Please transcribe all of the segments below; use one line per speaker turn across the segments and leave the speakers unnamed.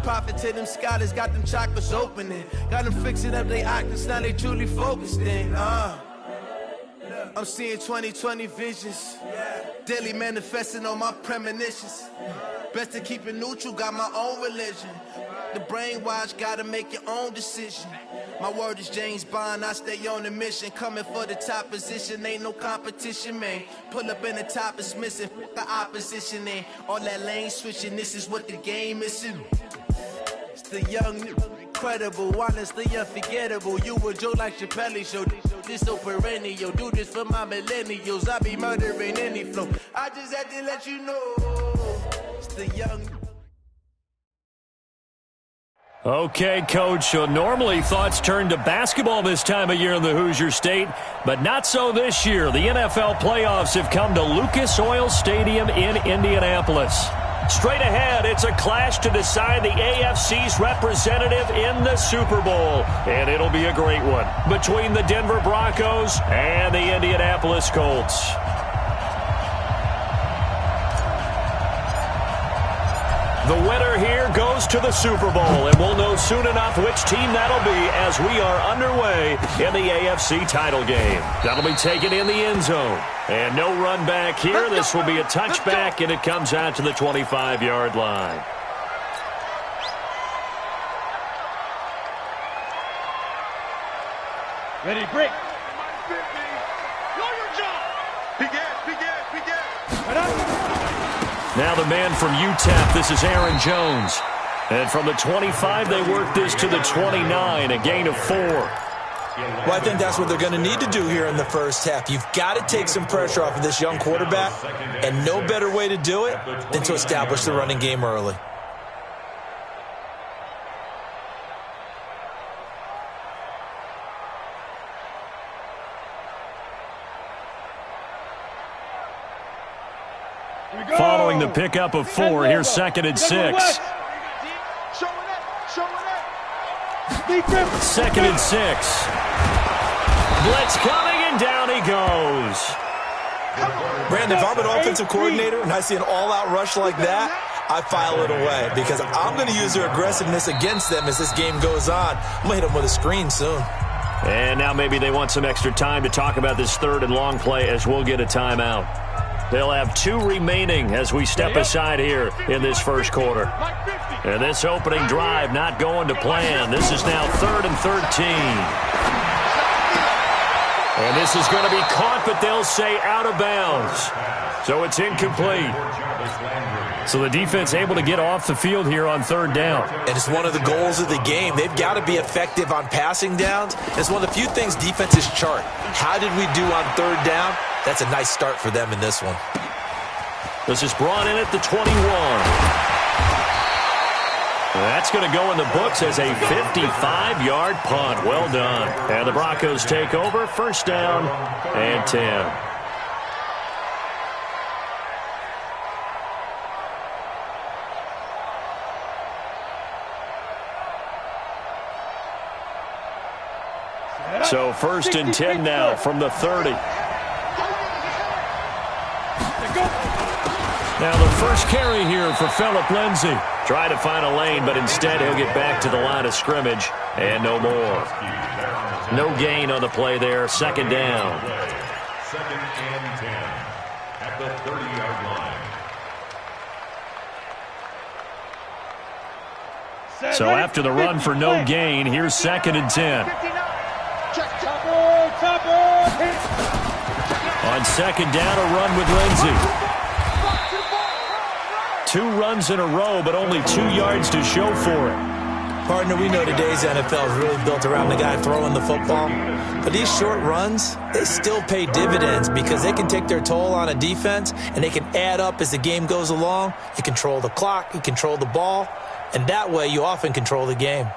Profit to them scholars, got them chakras opening. Got them fixing up they octaves, now they truly focused in. I'm seeing 2020 visions. Daily manifesting on my premonitions. Best to keep it neutral, got my own religion. The brainwash, gotta make your own decision. My word is James Bond, I stay on the mission. Coming for the top position, ain't no competition, man. Pull up in the top is missing, the opposition in. All that lane switching, this is what the game is. It's the young, incredible, honestly unforgettable. You a joke like Chappelle show. This so perennial, do this for my millennials. I be murdering any flow. I just had to let you know. It's the young.
Okay, Coach, so normally thoughts turn to basketball this time of year in the Hoosier State, but not so this year. The NFL playoffs have come to Lucas Oil Stadium in Indianapolis. Straight ahead, it's a clash to decide the AFC's representative in the Super Bowl, and it'll be a great one between the Denver Broncos and the Indianapolis Colts. The winner here goes to the Super Bowl, and we'll know soon enough which team that'll be as we are underway in the AFC title game. That'll be taken in the end zone. And no run back here. This will be a touchback, and it comes out to the 25-yard line.
Ready, break.
Now the man from UTEP, this is Aaron Jones. And from the 25, they work this to the 29, a gain of 4.
Well, I think that's what they're going to need to do here in the first half. You've got to take some pressure off of this young quarterback, and no better way to do it than to establish the running game early.
Following the pickup of 4, here's 2nd and 6. 2nd and 6. Blitz coming, and down he goes.
Brandon, if I'm an offensive coordinator and I see an all-out rush like that, I file it away because I'm going to use their aggressiveness against them as this game goes on. I'm going to hit them with a screen soon.
And now maybe they want some extra time to talk about this 3rd and long play as we'll get a timeout. They'll have 2 remaining as we step aside here in this first quarter. And this opening drive not going to plan. This is now 3rd and 13. And this is going to be caught, but they'll say out of bounds. So it's incomplete. So the defense able to get off the field here on 3rd down.
And it's one of the goals of the game. They've got to be effective on passing downs. It's one of the few things defenses chart. How did we do on 3rd down? That's a nice start for them in this one.
This is brought in at the 21. That's going to go in the books as a 55-yard punt. Well done. And the Broncos take over. 1st down and 10. So 1st and 10 now from the 30. Now the first carry here for Phillip Lindsay. Try to find a lane, but instead he'll get back to the line of scrimmage and no more. No gain on the play there. 2nd down.
2nd and 10 at the 30-yard line.
So after the run for no gain, here's 2nd and 10. On 2nd down, a run with Lindsay. 2 runs in a row, but only 2 yards to show for it.
Partner, we know today's NFL is really built around the guy throwing the football. But these short runs, they still pay dividends because they can take their toll on a defense, and they can add up as the game goes along. You control the clock, you control the ball, and that way you often control the game.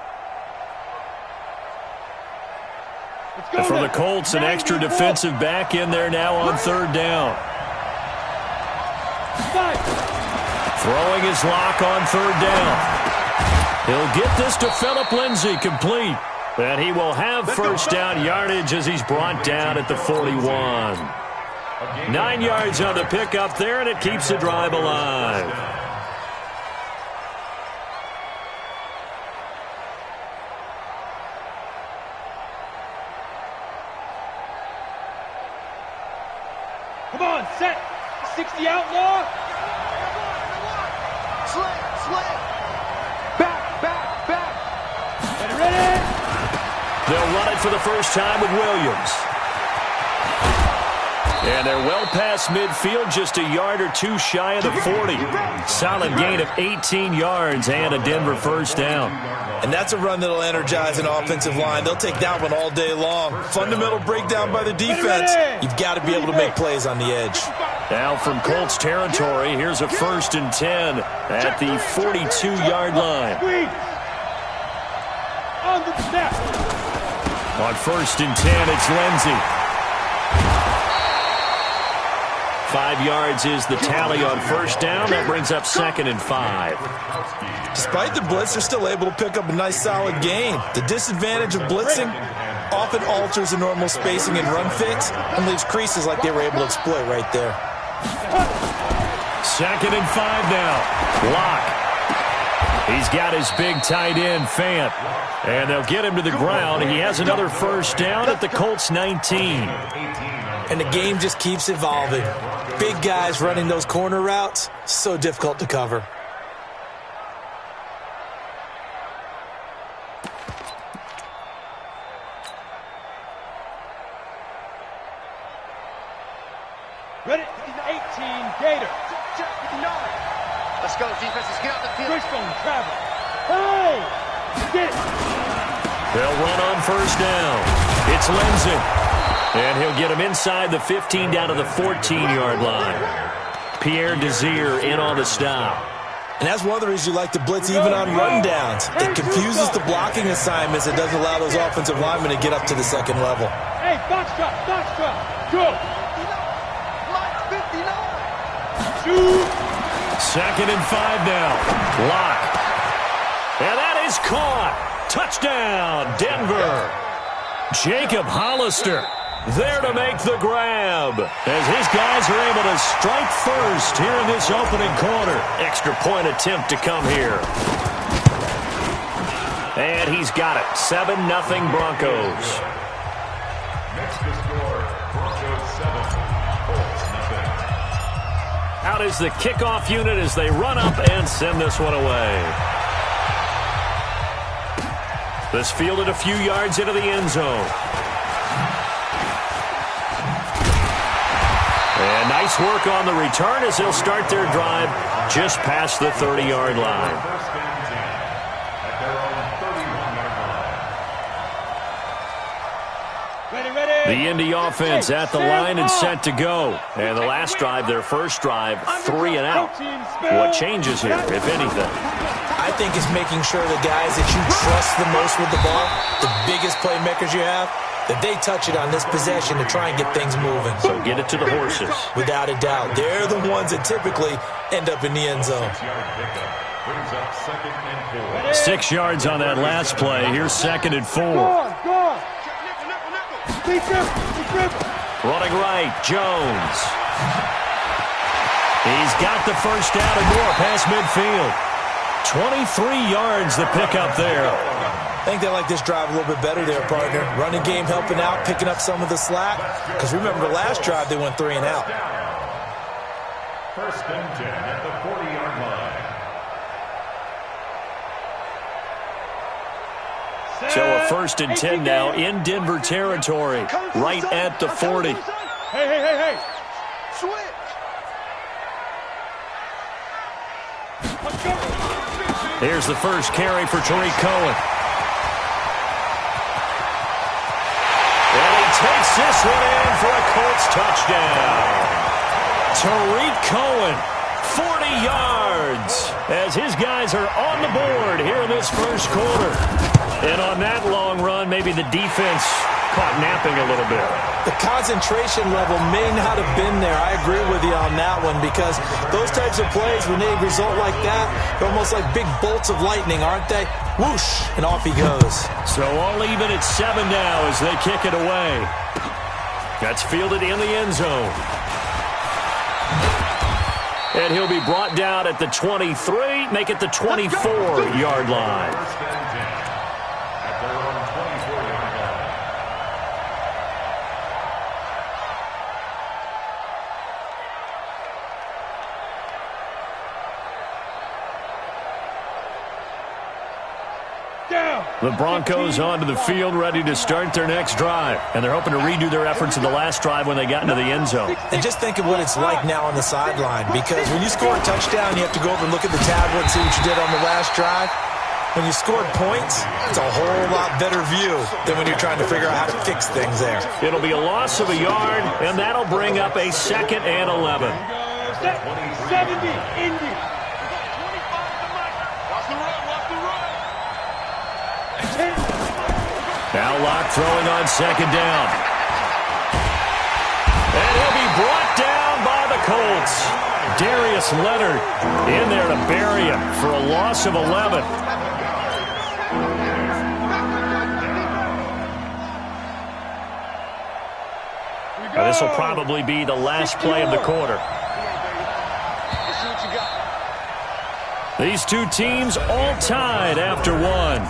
And for the Colts, an extra defensive back in there now on 3rd down. Throwing his lock on 3rd down. He'll get this to Phillip Lindsay, complete. And he will have 1st down yardage as he's brought down at the 41. 9 yards on the pickup there, and it keeps the drive alive.
Come on, set. 60 outlaw.
Slam.
Back. Ready.
They'll run it for the first time with Williams. And they're well past midfield, just a yard or two shy of the 40. Solid gain of 18 yards and a Denver first down.
And that's a run that'll energize an offensive line. They'll take that one all day long. Fundamental breakdown by the defense. You've got to be able to make plays on the edge.
Now from Colts territory, here's a 1st and 10 at the 42-yard line.
On the snap.
On 1st and 10, it's Lindsey. 5 yards is the tally on first down. That brings up 2nd and 5.
Despite the blitz, they're still able to pick up a nice solid gain. The disadvantage of blitzing often alters the normal spacing and run fits and leaves creases like they were able to exploit right there.
2nd and 5 now. Lock. He's got his big tight end, Fant. And they'll get him to the ground. He has another first down at the Colts 19.
And the game just keeps evolving. Big guys running those corner routes, so difficult to cover.
Ready, 18, Gator.
Let's go, defenses, get out the field.
Wishbone travel. Hey! Get it!
They'll run on first down. It's Lindsey. And he'll get him inside the 15 down to the 14-yard line. Pierre Desir in on the stop.
And that's one of the reasons you like to blitz even on rundowns. It confuses the blocking assignments. It doesn't allow those offensive linemen to get up to the second level.
Hey, box drop, go.
59.
Shoot.
2nd and 5 now. Lock. And that is caught. Touchdown, Denver. Jacob Hollister there to make the grab as his guys are able to strike first here in this opening quarter. Extra point attempt to come here. And he's got it. 7-0 Broncos.
Next to score, Broncos 7, Colts nothing.
Out is the kickoff unit as they run up and send this one away. This fielded a few yards into the end zone. And nice work on the return as they'll start their drive just past the 30-yard line.
First and 10 at their own 31-yard line.
Ready.
The Indy offense at the line and set to go. And the last drive, their first drive, 3 and out. What changes here, if anything?
I think it's making sure the guys that you trust the most with the ball, the biggest playmakers you have, that they touch it on this possession to try and get things moving.
So get it to the horses.
Without a doubt. They're the ones that typically end up in the end zone.
6-yard pickup brings up 2nd and 4.
6 yards on that last play. Here's 2nd and 4.
Go on.
Running right, Jones. He's got the first down and more past midfield. 23 yards the pickup there.
I think they like this drive a little bit better there, partner. Running game helping out, picking up some of the slack. Because remember, the last drive they went 3 and out.
1st and 10 at the 40-yard line.
So a 1st and 10 now in Denver territory, right at the 40.
Hey.
Switch.
Here's the first carry for Tariq Cohen. And he takes this one in for a Colts touchdown. Tariq Cohen, 40 yards, as his guys are on the board here in this first quarter. And on that long run, maybe the defense caught napping a little bit.
The concentration level may not have been there. I agree with you on that one because those types of plays, when they result like that, they're almost like big bolts of lightning, aren't they? Whoosh, and off he goes.
So all even at 7 now as they kick it away. That's fielded in the end zone. And he'll be brought down at the 23, make it the 24-yard line.
First and 10 at their own 24-yard line.
The Broncos onto the field ready to start their next drive. And they're hoping to redo their efforts in the last drive when they got into the end zone.
And just think of what it's like now on the sideline, because when you score a touchdown, you have to go over and look at the tablet and see what you did on the last drive. When you scored points, it's a whole lot better view than when you're trying to figure out how to fix things there.
It'll be a loss of a yard, and that'll bring up a 2nd and 11.
70, Indy.
Now Locke throwing on 2nd down. And he'll be brought down by the Colts. Darius Leonard in there to bury him for a loss of 11. This will probably be the last play of the quarter. These two teams all tied after one.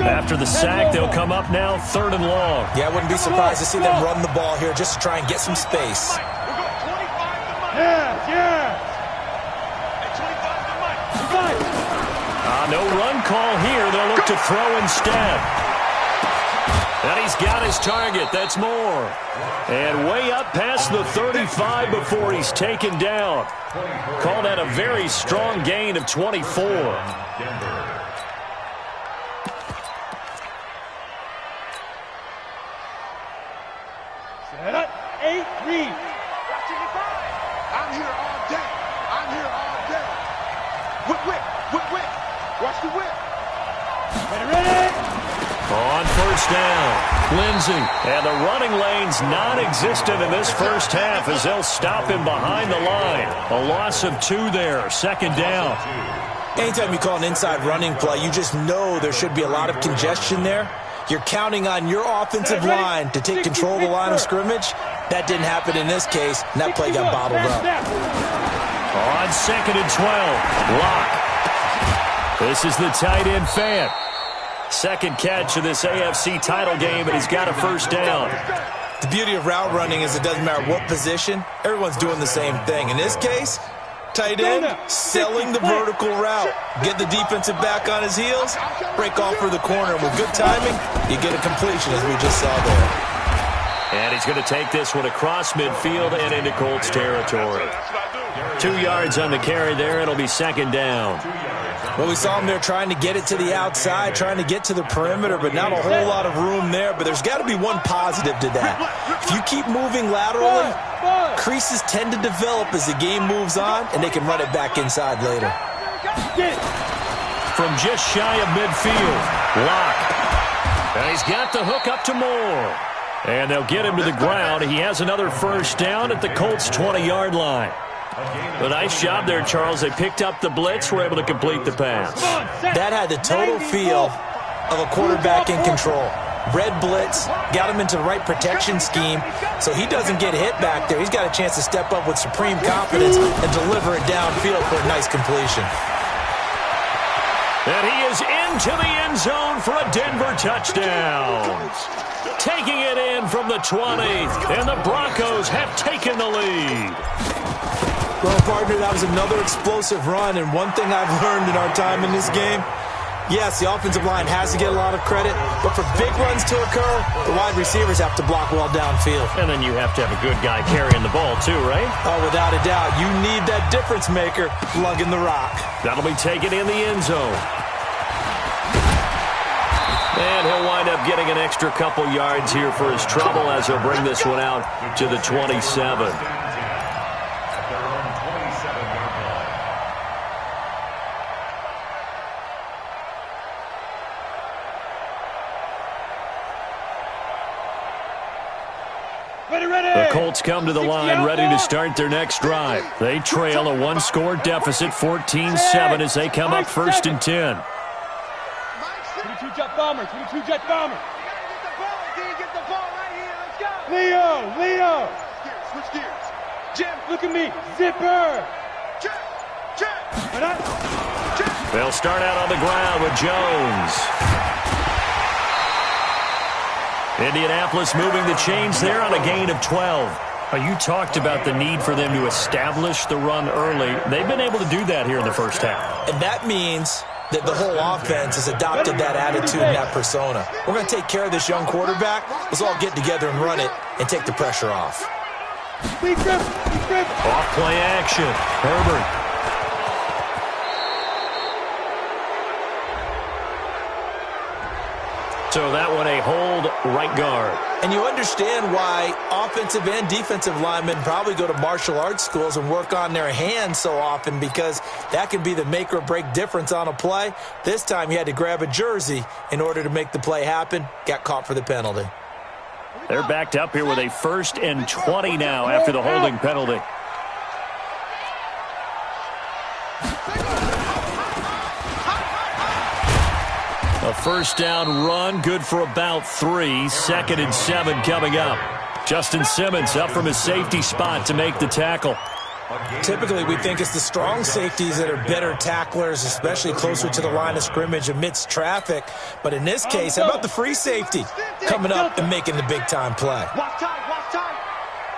After the sack, they'll come up now 3rd and long.
Yeah, I wouldn't be surprised to see them run the ball here just to try and get some space.
No run call here. They'll look to throw instead. And he's got his target. That's more. And way up past the 35 before he's taken down. Call that a very strong gain of 24.
Set up, 8-3.
I'm here all day. I'm here all day. Whip, whip, whip, whip. Watch the whip.
Ready.
On 1st down, Lindsay. And the running lane's non-existent in this first half as they'll stop him behind the line. A loss of 2 there, 2nd down.
Anytime you call an inside running play, you just know there should be a lot of congestion there. You're counting on your offensive line to take control of the line of scrimmage. That didn't happen in this case, and that play got bottled up.
On 2nd and 12, Locke. This is the tight end fan. 2nd catch of this AFC title game, and he's got a 1st down.
The beauty of route running is it doesn't matter what position. Everyone's doing the same thing. In this case, tight end selling the vertical route. Get the defensive back on his heels, break off for the corner. And with good timing, you get a completion as we just saw there.
And he's going to take this one across midfield and into Colts territory. 2 yards on the carry there. It'll be 2nd down.
Well, we saw him there trying to get it to the outside, trying to get to the perimeter, but not a whole lot of room there. But there's got to be one positive to that. If you keep moving laterally, creases tend to develop as the game moves on, and they can run it back inside later.
From just shy of midfield, Locke. And he's got the hook up to Moore. And they'll get him to the ground. He has another 1st down at the Colts' 20-yard line. A nice job there, Charles. They picked up the blitz, were able to complete the pass.
That had the total feel of a quarterback in control. Red blitz, got him into the right protection scheme, so he doesn't get hit back there. He's got a chance to step up with supreme confidence and deliver it downfield for a nice completion.
And he is into the end zone for a Denver touchdown. Taking it in from the 20, and the Broncos have taken the lead.
Well, partner, that was another explosive run, and one thing I've learned in our time in this game, yes, the offensive line has to get a lot of credit, but for big runs to occur, the wide receivers have to block well downfield.
And then you have to have a good guy carrying the ball too, right?
Oh, without a doubt. You need that difference maker lugging the rock.
That'll be taken in the end zone. And he'll wind up getting an extra couple yards here for his trouble as he'll bring this one out to the 27. The Colts come to the line ready to start their next drive. They trail a 1-score deficit, 14-7, as they come up 1st and 10.
22-jet bomber, 22-jet bomber.
Get the ball right here. Let's go.
Leo.
Switch gears. Jim,
Look at me. Zipper.
check.
They'll start out on the ground with Jones. Indianapolis moving the chains there on a gain of 12. You talked about the need for them to establish the run early. They've been able to do that here in the first half.
And that means that the whole offense has adopted that attitude and that persona. We're going to take care of this young quarterback. Let's all get together and run it and take the pressure off.
Off play action. Herbert. So that one a hold right guard.
And you understand why offensive and defensive linemen probably go to martial arts schools and work on their hands so often, because that can be the make or break difference on a play. This time he had to grab a jersey in order to make the play happen. Got caught for the penalty.
They're backed up here with a 1st and 20 now after the holding penalty. A first down run, good for about 3. 2nd and 7 coming up. Justin Simmons up from his safety spot to make the tackle.
Typically, we think it's the strong safeties that are better tacklers, especially closer to the line of scrimmage amidst traffic. But in this case, how about the free safety coming up and making the big-time play?
Walk tight, walk tight.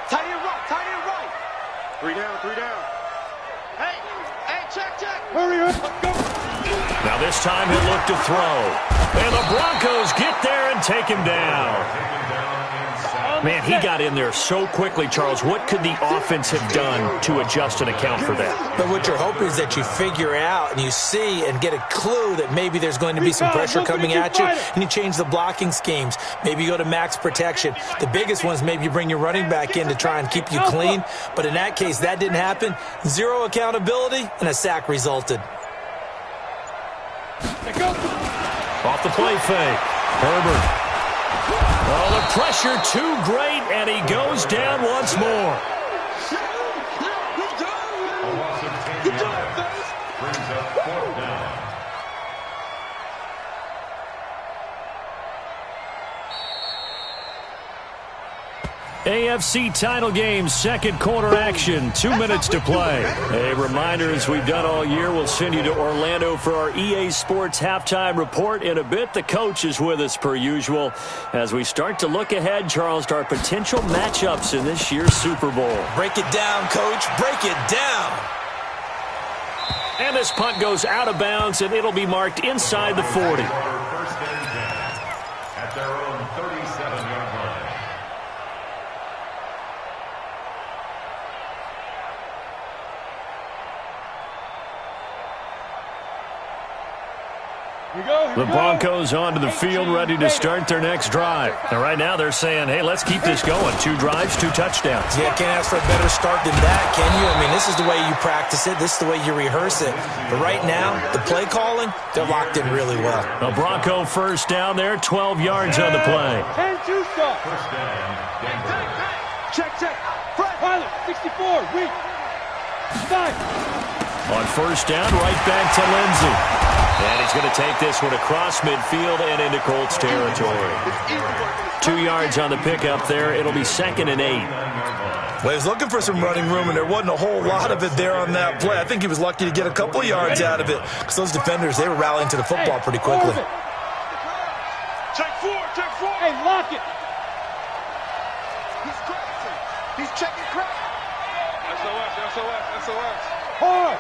Tight end right, tight end right. 3 down, 3 down. Hey, check.
Hurry up, go.
Now this time he'll look to throw. And the Broncos get there and take him down. Man, he got in there so quickly, Charles. What could the offense have done to adjust and account for that?
But what you're hoping is that you figure out and you see and get a clue that maybe there's going to be some pressure coming at you, and you change the blocking schemes. Maybe you go to max protection. The biggest one is maybe you bring your running back in to try and keep you clean. But in that case, that didn't happen. 0 accountability, and a sack resulted.
Off the play fake. Herbert. Oh, the pressure too great, and he goes down once more.
A loss of 10 yards brings up 4th down.
AFC title game, 2nd quarter action, 2 minutes to play. A reminder, as we've done all year, we'll send you to Orlando for our EA Sports halftime report in a bit. The coach is with us per usual as we start to look ahead, Charles, to our potential matchups in this year's Super Bowl.
Break it down, Coach. Break it down.
And this punt goes out of bounds, and it'll be marked inside the 40.
1st and 10 at their own 37-yard line.
The Broncos onto the field, ready to start their next drive. And right now they're saying, hey, let's keep this going. 2 drives, 2 touchdowns.
Yeah, can't ask for a better start than that, can you? I mean, this is the way you practice it. This is the way you rehearse it. But right now, the play calling, they're locked in really well.
The Bronco first down there, 12 yards on the play.
10-2 stop.
1st down, Denver.
Check. Pilot, 64, weak. 5.
On first down, right back to Lindsey. And he's going to take this one across midfield and into Colts territory. 2 yards on the pickup there. It'll be 2nd and 8.
Well, he was looking for some running room, and there wasn't a whole lot of it there on that play. I think he was lucky to get a couple of yards out of it, because those defenders, they were rallying to the football pretty quickly.
Check 4.
Hey, lock it.
He's crazy. He's checking crack. SOS.
Hard.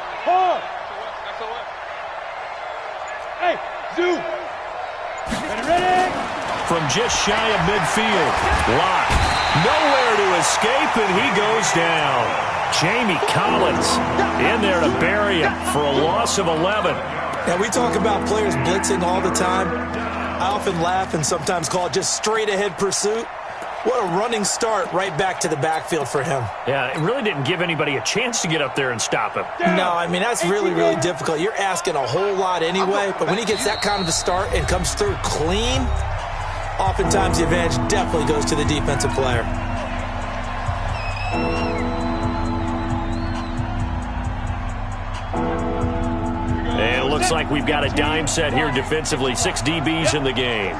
Hey, Zoo. Ready?
From just shy of midfield. Lock. Nowhere to escape, and he goes down. Jamie Collins in there to bury him for a loss of 11.
Now, we talk about players blitzing all the time. I often laugh and sometimes call it just straight-ahead pursuit. What a running start right back to the backfield for him.
Yeah, it really didn't give anybody a chance to get up there and stop him.
No, I mean, that's really, really difficult. You're asking a whole lot anyway, but when he gets that kind of a start and comes through clean, oftentimes the advantage definitely goes to the defensive player.
And it looks like we've got a dime set here defensively. 6 DBs in the game.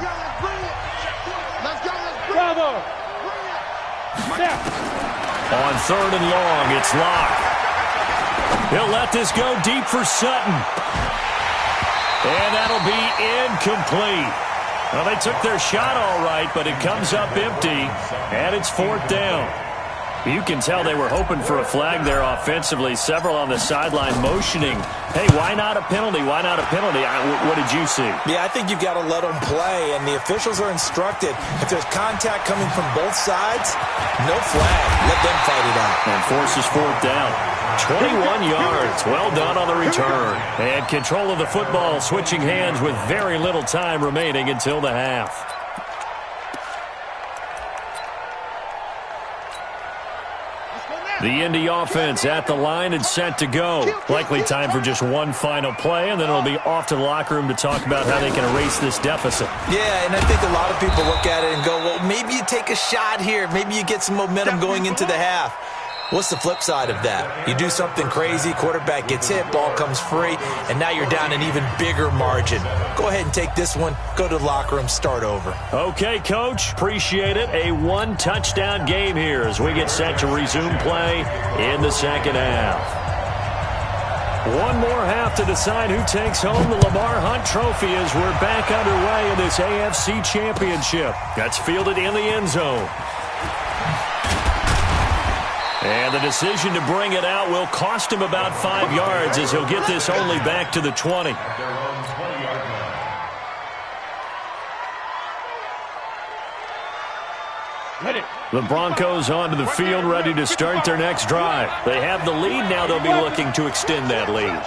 Bravo.
On 3rd and long, it's Locke. He'll let this go deep for Sutton. And that'll be incomplete. Well, they took their shot all right, but it comes up empty, and it's 4th down. You can tell they were hoping for a flag there offensively. Several on the sideline motioning, hey, why not a penalty? Why not a penalty? What did you see?
Yeah, I think you've got to let them play, and the officials are instructed. If there's contact coming from both sides, no flag. Let them fight it out.
And forces fourth down. 21 yards. Well done on the return. And control of the football switching hands with very little time remaining until the half. The Indy offense at the line and set to go. Likely time for just one final play, and then it'll be off to the locker room to talk about how they can erase this deficit.
Yeah, and I think a lot of people look at it and go, well, maybe you take a shot here. Maybe you get some momentum going into the half. What's the flip side of that? You do something crazy, quarterback gets hit, ball comes free, and now you're down an even bigger margin. Go ahead and take this one, go to the locker room, start over.
Okay, Coach, appreciate it. A one-touchdown game here as we get set to resume play in the second half. One more half to decide who takes home the Lamar Hunt Trophy as we're back underway in this AFC Championship. That's fielded in the end zone. And the decision to bring it out will cost him about 5 yards as he'll get this only back to the 20. The Broncos onto the field ready to start their next drive. They have the lead. Now they'll be looking to extend that lead.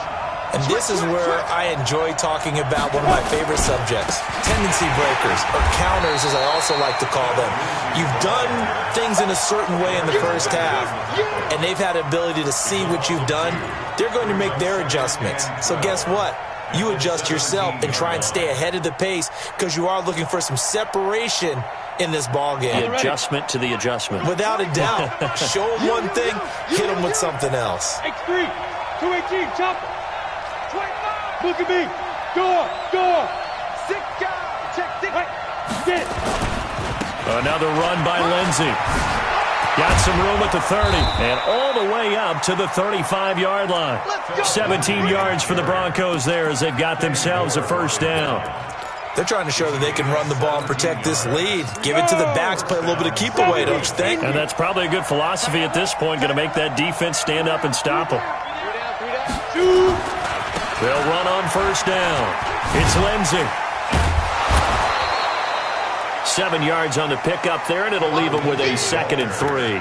And this is where I enjoy talking about one of my favorite subjects, tendency breakers, or counters as I also like to call them. You've done things in a certain way in the first half, and they've had the ability to see what you've done. They're going to make their adjustments. So guess what? You adjust yourself and try and stay ahead of the pace because you are looking for some separation in this ball game.
The adjustment to the adjustment.
Without a doubt. Show them one thing, hit them with something else.
X3, 218, chopper. 25. Look at me. Door. 6 guys. Check 6. Right. Get it.
Another run by Lindsey. Got some room at the 30 and all the way up to the 35-yard line. 17 yards for the Broncos there as they've got themselves a first down.
They're trying to show that they can run the ball and protect this lead. Give it to the backs, play a little bit of keep away, don't you think?
And that's probably a good philosophy at this point, going to make that defense stand up and stop them. They'll run on first down. It's Lindsey. 7 yards on the pickup there, and it'll leave them with a 2nd and 3.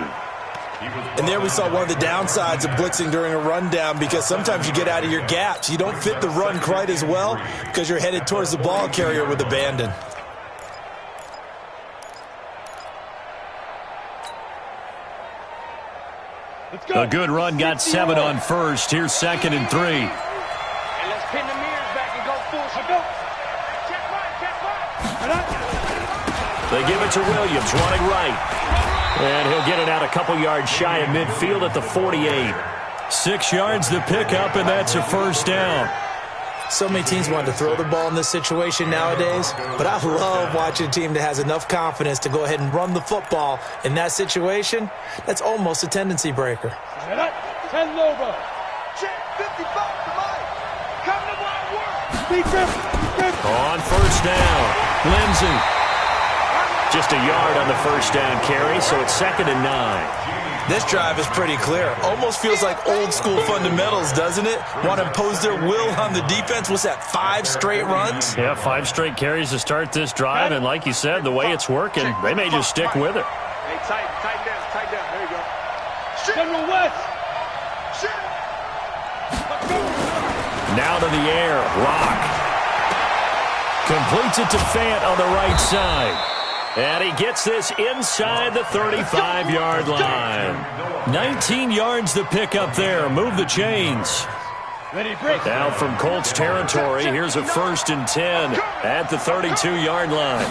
And there we saw one of the downsides of blitzing during a rundown because sometimes you get out of your gaps. You don't fit the run quite as well because you're headed towards the ball carrier with abandon.
A good run got 7 on first. Here's 2nd and 3.
And let's pin the mirrors back and go full scope. Check right.
They give it to Williams, running right. And he'll get it out a couple yards shy of midfield at the 48. 6 yards to pick up, and that's a first down.
So many teams want to throw the ball in this situation nowadays, but I love watching a team that has enough confidence to go ahead and run the football. In that situation, that's almost a tendency breaker.
10 Lobo.
Check 55 to Mike. Come to my work.
On first down, Lindsey. Just a yard on the first down carry, so it's 2nd and 9.
This drive is pretty clear. Almost feels like old school fundamentals, doesn't it? Want to impose their will on the defense. What's that, 5 straight runs?
Yeah, 5 straight carries to start this drive, and like you said, the way it's working, they may just stick with it.
Hey, tighten down. There you go.
General West.
Now to the air, Rock. Completes it to Fant on the right side. And he gets this inside the 35-yard line. 19 yards to pick up there. Move the chains. Now from Colts territory, here's a 1st and 10 at the 32-yard line.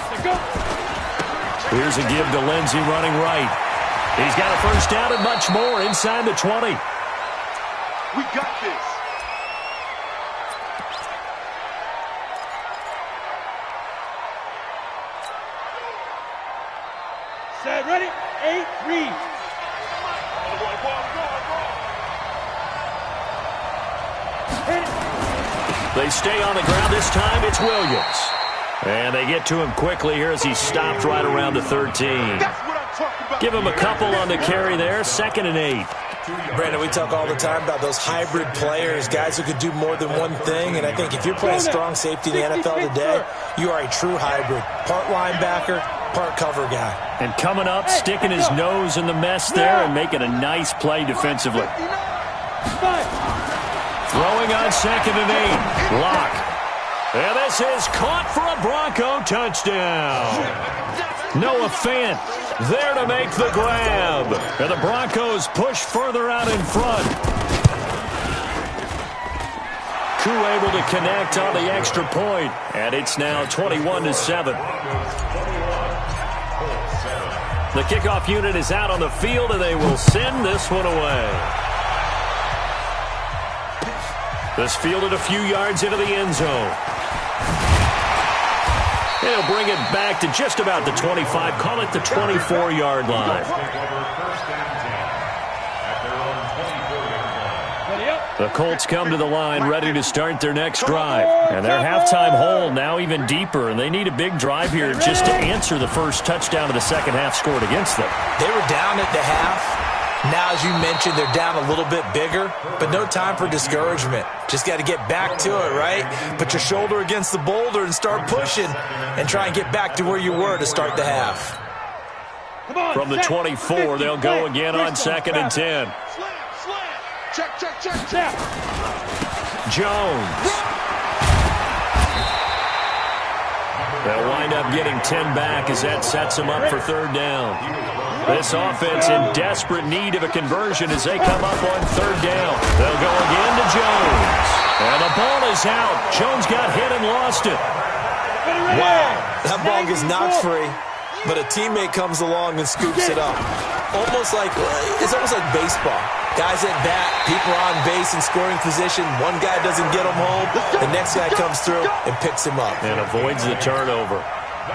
Here's a give to Lindsey running right. He's got a first down and much more inside the 20.
We got this.
Set, ready? 8-3.
They stay on the ground this time. It's Williams. And they get to him quickly here as he stopped right around the 13.
That's what I'm
Give him a couple on the carry there. 2nd and 8.
Brandon, we talk all the time about those hybrid players, guys who could do more than one thing, and I think if you're playing strong safety in the NFL today, you are a true hybrid. Part linebacker, part cover guy.
And coming up, sticking his nose in the mess there and making a nice play defensively. Throwing on 2nd and 8. Lock. And this is caught for a Bronco touchdown. Noah Fant there to make the grab. And the Broncos push further out in front. Koo able to connect on the extra point. And it's now 21-7. The kickoff unit is out on the field, and they will send this one away. This fielded a few yards into the end zone. He'll bring it back to just about the 25. Call it the 24-yard line. The Colts come to the line ready to start their next drive. And their halftime hole now even deeper. And they need a big drive here just to answer the first touchdown of the second half scored against them.
They were down at the half. Now, as you mentioned, they're down a little bit bigger, but no time for discouragement. Just got to get back to it, right? Put your shoulder against the boulder and start pushing and try and get back to where you were to start the half.
From the 24, they'll go again on 2nd and 10.
Check.
Jones. They'll wind up getting 10 back as that sets them up for 3rd down. This offense in desperate need of a conversion as they come up on 3rd down. They'll go again to Jones. And the ball is out. Jones got hit and lost it.
Wow, that ball gets knocked free, but a teammate comes along and scoops it up. It's almost like baseball. Guys at bat, people are on base in scoring position. One guy doesn't get him home. The next guy comes through and picks him up.
And avoids the turnover.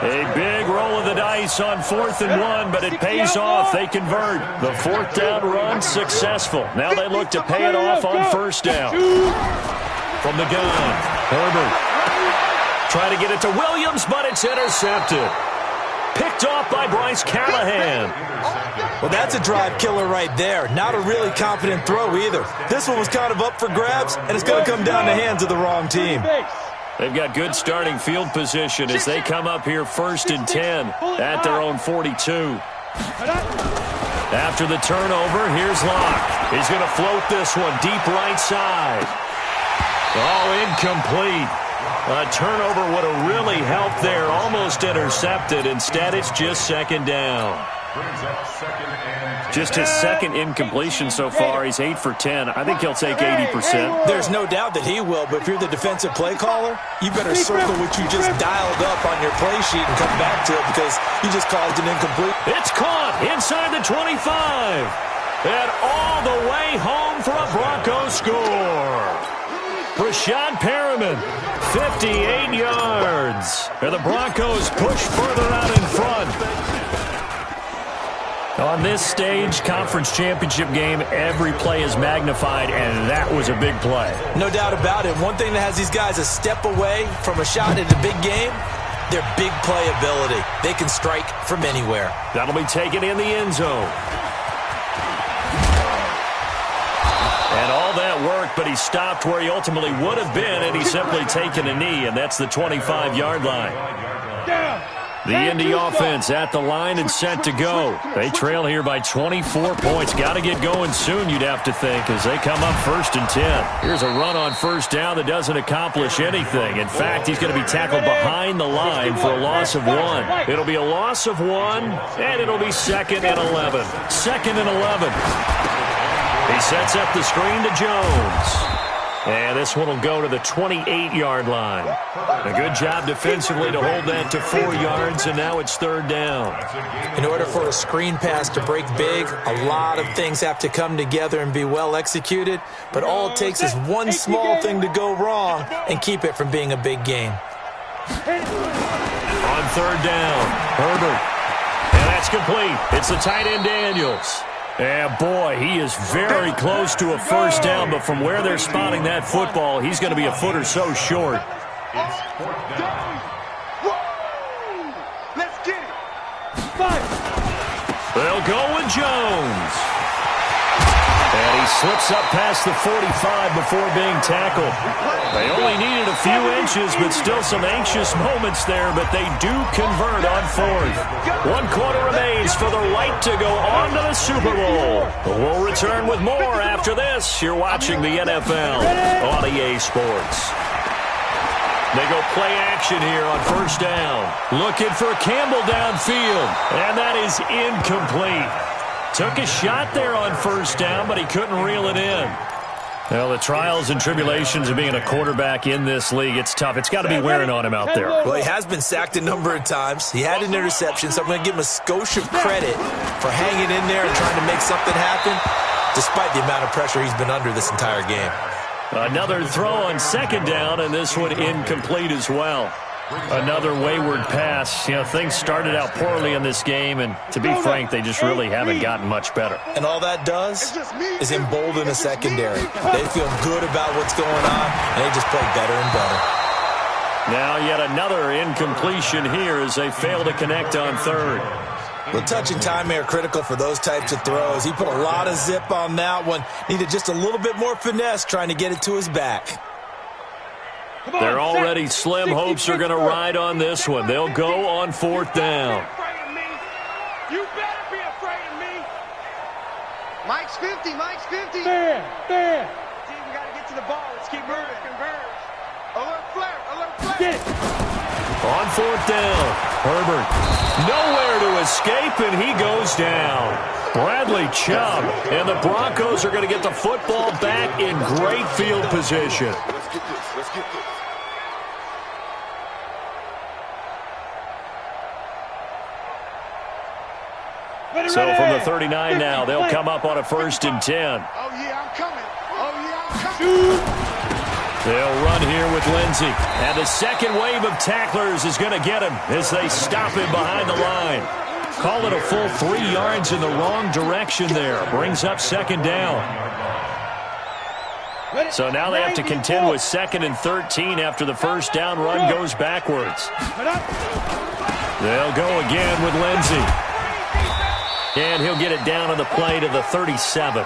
A big roll of the dice on 4th and 1, but it pays off. They convert. The 4th down run successful. Now they look to pay it off on 1st down. From the gun, Herbert. Try to get it to Williams, but it's intercepted. Picked off by Bryce Callahan.
Well, that's a drive killer right there. Not a really confident throw either. This one was kind of up for grabs, and it's going to come down the hands of the wrong team.
They've got good starting field position as they come up here 1st and 10 at their own 42. After the turnover, here's Locke. He's going to float this one deep right side. Oh, incomplete. A turnover would have really helped there. Almost intercepted. Instead, it's just 2nd down. Just his 2nd incompletion so far. He's 8 for 10. I think he'll take 80%.
There's no doubt that he will, but if you're the defensive play caller, you better circle what you just dialed up on your play sheet and come back to it because you just caused an incomplete.
It's caught inside the 25. And all the way home for a Broncos score. Rashad Perriman, 58 yards. And the Broncos push further out in front. On this stage, conference championship game, every play is magnified, and that was a big play.
No doubt about it. One thing that has these guys a step away from a shot at a big game, their big play ability. They can strike from anywhere.
That'll be taken in the end zone. And all that work, but he stopped where he ultimately would have been, and he's simply taken a knee, and that's the 25-yard line. The Indy offense at the line and set to go. They trail here by 24 points. Got to get going soon, you'd have to think, as they come up 1st and 10. Here's a run on 1st down that doesn't accomplish anything. In fact, he's going to be tackled behind the line for a loss of 1. It'll be a loss of 1, and it'll be 2nd and 11. 2nd and 11. He sets up the screen to Jones. And this one will go to the 28-yard line. A good job defensively to hold that to 4 yards, and now it's 3rd down.
In order for a screen pass to break big, a lot of things have to come together and be well executed, but all it takes is one small thing to go wrong and keep it from being a big game.
On 3rd down, Herbert. And that's complete. It's the tight end Daniels. And boy, he is very close to a 1st down, but from where they're spotting that football, he's going to be a foot or so short.
It's 4th down. Let's get it.
The They'll go with Jones. And he slips up past the 45 before being tackled. They only needed a few inches, but still some anxious moments there, but they do convert on fourth. 1 quarter remains for the right to go on to the Super Bowl. We'll return with more after this. You're watching the NFL on EA Sports. They go play action here on first down. Looking for Campbell downfield, and that is incomplete. Took a shot there on first down, but he couldn't reel it in. Well, the trials and tribulations of being a quarterback in this league, it's tough. It's got to be wearing on him out there.
Well, he has been sacked a number of times. He had an interception, so I'm going to give him a skosh of credit for hanging in there and trying to make something happen, despite the amount of pressure he's been under this entire game.
Another throw on second down, and this one incomplete as well. Another wayward pass. You know, things started out poorly in this game, and to be frank, they just really haven't gotten much better.
And all that does is embolden a secondary. They feel good about what's going on, and they just play better and better.
Now yet another incompletion here as they fail to connect on third.
Well, touch and timing are critical for those types of throws. He put a lot of zip on that one. Needed just a little bit more finesse trying to get it to his back.
They're already slim hopes are going to ride on this one. They'll go on fourth down.
You better be afraid of me. Mike's 50. Mike's 50.
There.
Team, we got to get to the ball. Let's keep moving. Converge. Alert flare. Alert flare.
Get it.
On fourth down, Herbert nowhere to escape, and he goes down. Bradley Chubb, and the Broncos are going to get the football back in great field position.
Let's get this. Let's get this.
So from the 39 now, they'll come up on a 1st and 10.
Oh, yeah, I'm coming. Oh, yeah, I'm coming.
They'll run here with Lindsey. And the second wave of tacklers is going to get him as they stop him behind the line. Call it a full 3 yards in the wrong direction there. Brings up second down. So now they have to contend with 2nd and 13 after the first down run goes backwards. They'll go again with Lindsey. And he'll get it down on the play to the 37.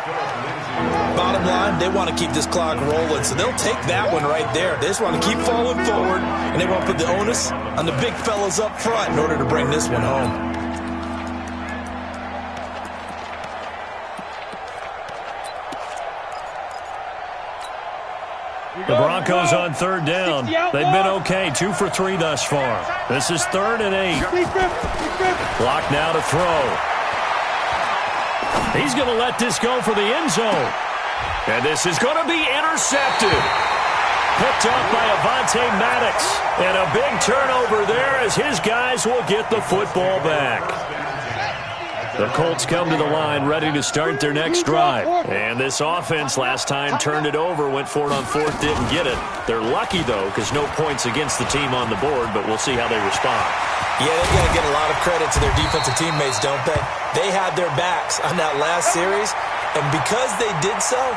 Bottom line, they want to keep this clock rolling, so they'll take that one right there. They just want to keep falling forward, and they want to put the onus on the big fellas up front in order to bring this one home.
The Broncos on third down. They've been okay, 2 for 3 thus far. This is 3rd and 8. Clock now to throw. He's going to let this go for the end zone. And this is going to be intercepted. Picked off by Avonte Maddox. And a big turnover there as his guys will get the football back. The Colts come to the line ready to start their next drive. And this offense last time turned it over, went for it on 4th, didn't get it. They're lucky, though, because no points against the team on the board, but we'll see how they respond.
Yeah, they got to get a lot of credit to their defensive teammates, don't they? They had their backs on that last series, and because they did so,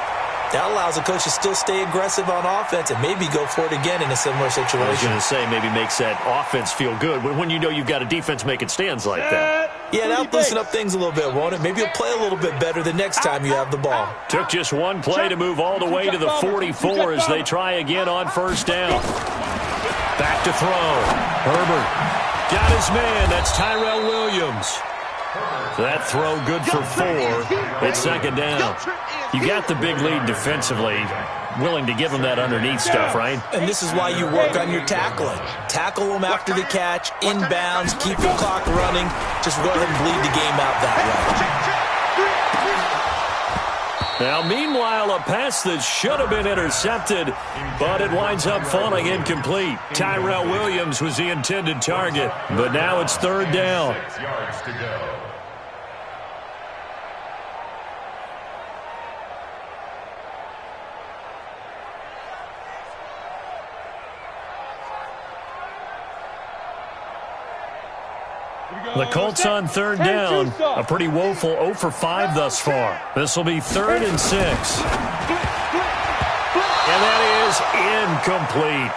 that allows a coach to still stay aggressive on offense and maybe go for it again in a similar situation.
I was going to say maybe makes that offense feel good when you know you've got a defense making stands like that.
Yeah, that'll loosen up things a little bit, won't it? Maybe you'll play a little bit better the next time you have the ball.
Took just one play to move all the way to the 44 as they try again on first down. Back to throw. Herbert got his man. That's Tyrell Williams. So that throw good for 4. It's second down. You got the big lead defensively. Willing to give them that underneath stuff, right?
And this is why you work on your tackling. Tackle them after the catch, inbounds, keep the clock running. Just go ahead and bleed the game out that way.
Now, meanwhile, a pass that should have been intercepted, but it winds up falling incomplete. Tyrell Williams was the intended target, but now it's 3rd down.
6 yards to go.
The Colts on 3rd down. A pretty woeful 0 for 5 thus far. This will be 3rd and 6. And that is incomplete.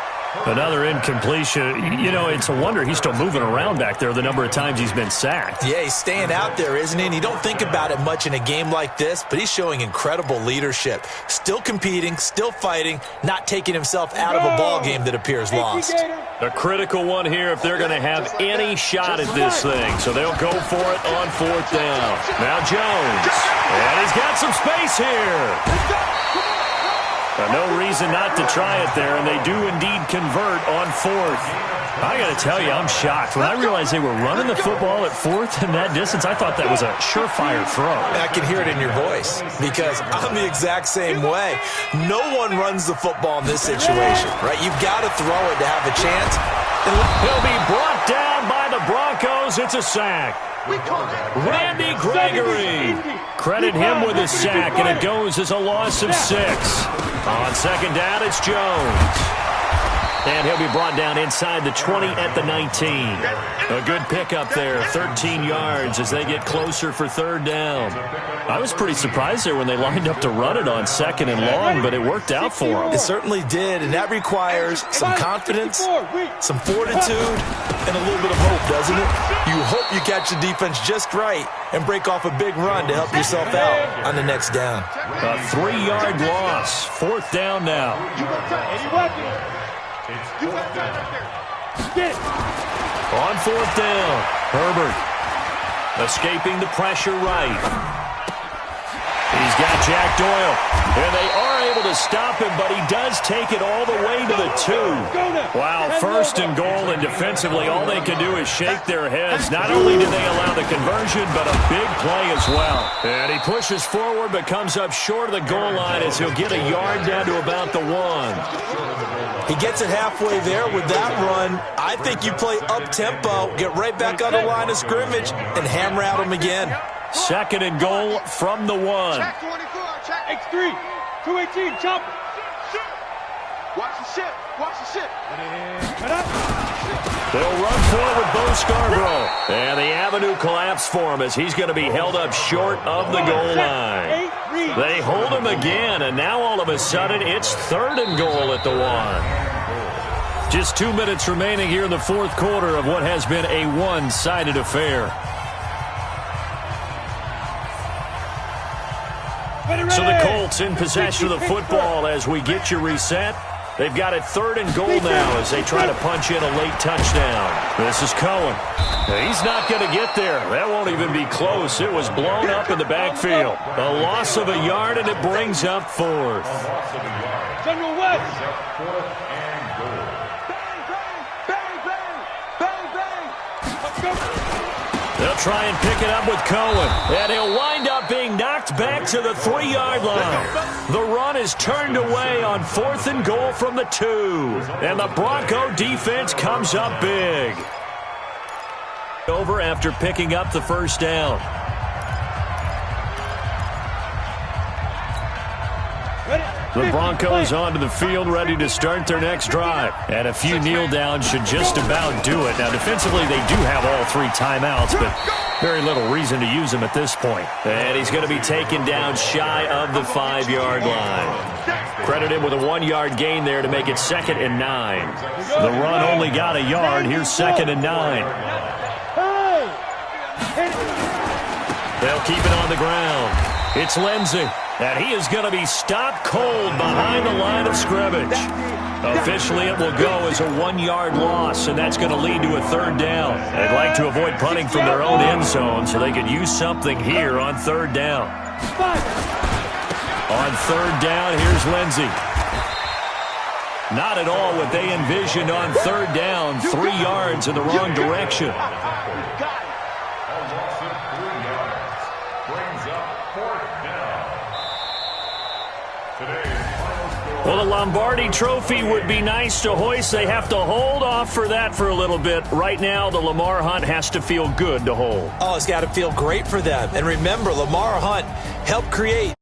Another incompletion. You know, it's a wonder he's still moving around back there the number of times he's been sacked.
Yeah, he's staying out there, isn't he? And you don't think about it much in a game like this, but he's showing incredible leadership. Still competing, still fighting, not taking himself out of a ball game that appears lost.
A critical one here if they're going to have any shot at this thing. So they'll go for it on 4th down. Now Jones. And he's got some space here. No reason not to try it there, and they do indeed convert on 4th. I got to tell you, I'm shocked. When I realized they were running the football at 4th in that distance, I thought that was a surefire throw.
I can hear it in your voice because I'm the exact same way. No one runs the football in this situation, right? You've got to throw it to have a chance.
He'll be brought down by the Broncos. It's a sack. Randy Gregory. Credit him with a sack, and it goes as a loss of 6. On 2nd down, it's Jones. And he'll be brought down inside the 20 at the 19. A good pickup there, 13 yards as they get closer for 3rd down. I was pretty surprised there when they lined up to run it on 2nd and long, but it worked out for them.
It certainly did, and that requires some confidence, some fortitude, and a little bit of hope, doesn't it? You hope you catch the defense just right and break off a big run to help yourself out on the next down.
A 3-yard loss, 4th down now. On 4th down, Herbert escaping the pressure right. He's got Jack Doyle, and they are able to stop him, but he does take it all the way to the 2. Wow, 1st and goal, and defensively all they can do is shake their heads. Not only do they allow the conversion, but a big play as well. And he pushes forward, but comes up short of the goal line as he'll get a yard down to about the 1.
He gets it halfway there with that run. I think you play up-tempo, get right back on the line of scrimmage, and hammer at him again.
2nd and goal from the 1.
Check 24, check X3, 218, chop. Watch the ship, watch the ship.
They'll run forward with Bo Scarborough. And the avenue collapsed for him as he's going to be held up short of the goal line. They hold him again, and now all of a sudden it's 3rd and goal at the 1. Just 2 minutes remaining here in the 4th quarter of what has been a one-sided affair. So the Colts in possession of the football as we get you reset. They've got it 3rd and goal now as they try to punch in a late touchdown. This is Cohen. He's not going to get there. That won't even be close. It was blown up in the backfield. A loss of a yard, and it brings up 4th.
General West.
They'll try and pick it up with Cohen, and he'll wind up being knocked back to the 3-yard line. The run is turned away on 4th and goal from the 2, and the Bronco defense comes up big. Over after picking up the 1st down. The Broncos onto the field ready to start their next drive. And a few kneel downs should just about do it. Now, defensively, they do have all 3 timeouts, but very little reason to use them at this point. And he's going to be taken down shy of the 5-yard line. Credit him with a 1-yard gain there to make it 2nd and 9. The run only got a yard. Here's 2nd and 9. They'll keep it on the ground. It's Lindsey. And he is going to be stopped cold behind the line of scrimmage. Officially, it will go as a 1-yard loss, and that's going to lead to a 3rd down. They'd like to avoid punting from their own end zone so they could use something here on 3rd down. On 3rd down, here's Lindsey. Not at all what they envisioned on 3rd down. 3 yards in the wrong direction. Well, the Lombardi Trophy would be nice to hoist. They have to hold off for that for a little bit. Right now, the Lamar Hunt has to feel good to hold.
Oh, it's got to feel great for them. And remember, Lamar Hunt helped create